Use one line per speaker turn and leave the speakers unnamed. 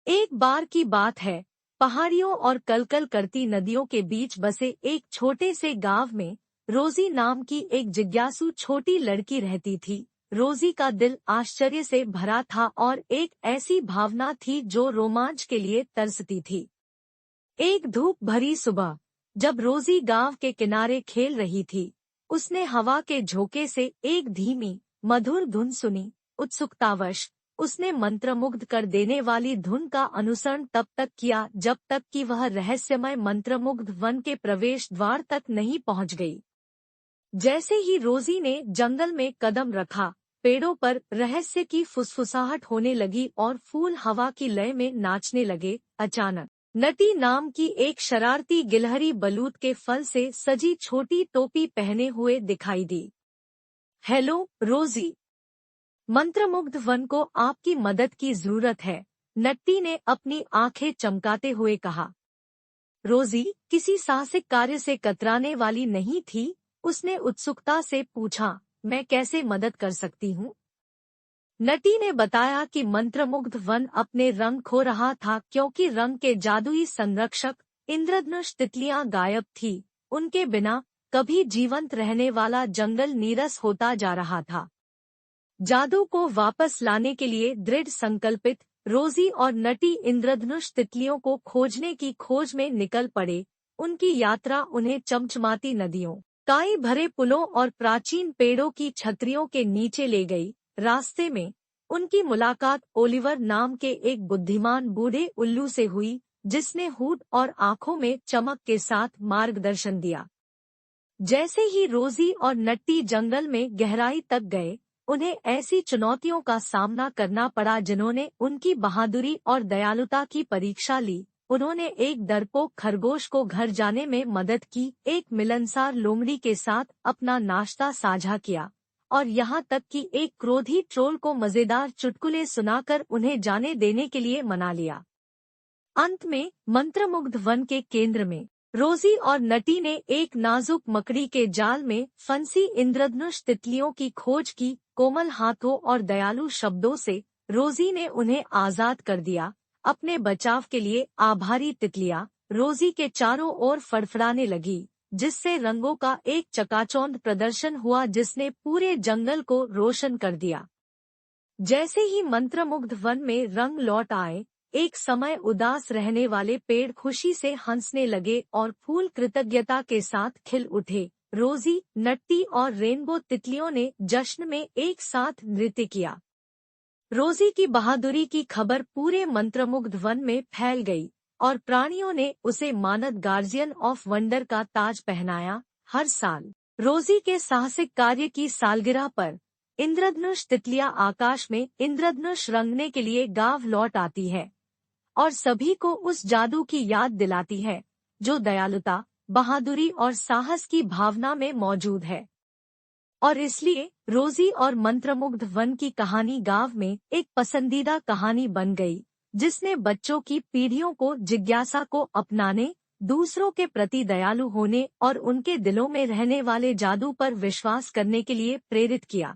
एक बार की बात है, पहाड़ियों और कलकल करती नदियों के बीच बसे एक छोटे से गांव में रोजी नाम की एक जिज्ञासु छोटी लड़की रहती थी। रोजी का दिल आश्चर्य से भरा था और एक ऐसी भावना थी जो रोमांच के लिए तरसती थी। एक धूप भरी सुबह, जब रोजी गांव के किनारे खेल रही थी, उसने हवा के झोंके से एक धीमी मधुर धुन सुनी। उत्सुकतावश उसने मंत्रमुग्ध कर देने वाली धुन का अनुसरण तब तक किया जब तक कि वह रहस्यमय मंत्रमुग्ध वन के प्रवेश द्वार तक नहीं पहुंच गई। जैसे ही रोजी ने जंगल में कदम रखा, पेड़ों पर रहस्य की फुसफुसाहट होने लगी और फूल हवा की लय में नाचने लगे। अचानक नटी नाम की एक शरारती गिलहरी बलूत के फल से सजी छोटी टोपी पहने हुए दिखाई दी। हेलो रोजी, मंत्रमुग्ध वन को आपकी मदद की जरूरत है, नट्टी ने अपनी आंखें चमकाते हुए कहा। रोजी किसी साहसिक कार्य से कतराने वाली नहीं थी। उसने उत्सुकता से पूछा, मैं कैसे मदद कर सकती हूँ? नटी ने बताया कि मंत्रमुग्ध वन अपने रंग खो रहा था क्योंकि रंग के जादुई संरक्षक इंद्रधनुष तितलियां गायब थी। उनके बिना कभी जीवंत रहने वाला जंगल नीरस होता जा रहा था। जादू को वापस लाने के लिए दृढ़ संकल्पित रोजी और नटी इंद्रधनुष तितलियों को खोजने की खोज में निकल पड़े। उनकी यात्रा उन्हें चमचमाती नदियों, काई भरे पुलों और प्राचीन पेड़ों की छतरियों के नीचे ले गई। रास्ते में उनकी मुलाकात ओलिवर नाम के एक बुद्धिमान बूढ़े उल्लू से हुई, जिसने होठ और आंखों में चमक के साथ मार्गदर्शन दिया। जैसे ही रोजी और नट्टी जंगल में गहराई तक गए, उन्हें ऐसी चुनौतियों का सामना करना पड़ा जिन्होंने उनकी बहादुरी और दयालुता की परीक्षा ली। उन्होंने एक डरपोक खरगोश को घर जाने में मदद की, एक मिलनसार लोमड़ी के साथ अपना नाश्ता साझा किया और यहाँ तक कि एक क्रोधी ट्रोल को मजेदार चुटकुले सुनाकर उन्हें जाने देने के लिए मना लिया। अंत में मंत्रमुग्ध वन के केंद्र में रोजी और नटी ने एक नाजुक मकड़ी के जाल में फंसी इंद्रधनुष तितलियों की खोज की। कोमल हाथों और दयालु शब्दों से रोजी ने उन्हें आजाद कर दिया। अपने बचाव के लिए आभारी तितलियां रोजी के चारों ओर फड़फड़ाने लगी, जिससे रंगों का एक चकाचौंध प्रदर्शन हुआ जिसने पूरे जंगल को रोशन कर दिया। जैसे ही मंत्रमुग्ध वन में रंग लौट आए, एक समय उदास रहने वाले पेड़ खुशी से हंसने लगे और फूल कृतज्ञता के साथ खिल उठे। रोजी, नट्टी और रेनबो तितलियों ने जश्न में एक साथ नृत्य किया। रोजी की बहादुरी की खबर पूरे मंत्रमुग्ध वन में फैल गई और प्राणियों ने उसे मानद गार्जियन ऑफ वंडर का ताज पहनाया। हर साल रोजी के साहसिक कार्य की सालगिरह पर इंद्रधनुष तितलियां आकाश में इंद्रधनुष रंगने के लिए गांव लौट आती है और सभी को उस जादू की याद दिलाती है जो दयालुता, बहादुरी और साहस की भावना में मौजूद है। और इसलिए रोजी और मंत्रमुग्ध वन की कहानी गांव में एक पसंदीदा कहानी बन गई, जिसने बच्चों की पीढ़ियों को जिज्ञासा को अपनाने, दूसरों के प्रति दयालु होने और उनके दिलों में रहने वाले जादू पर विश्वास करने के लिए प्रेरित किया।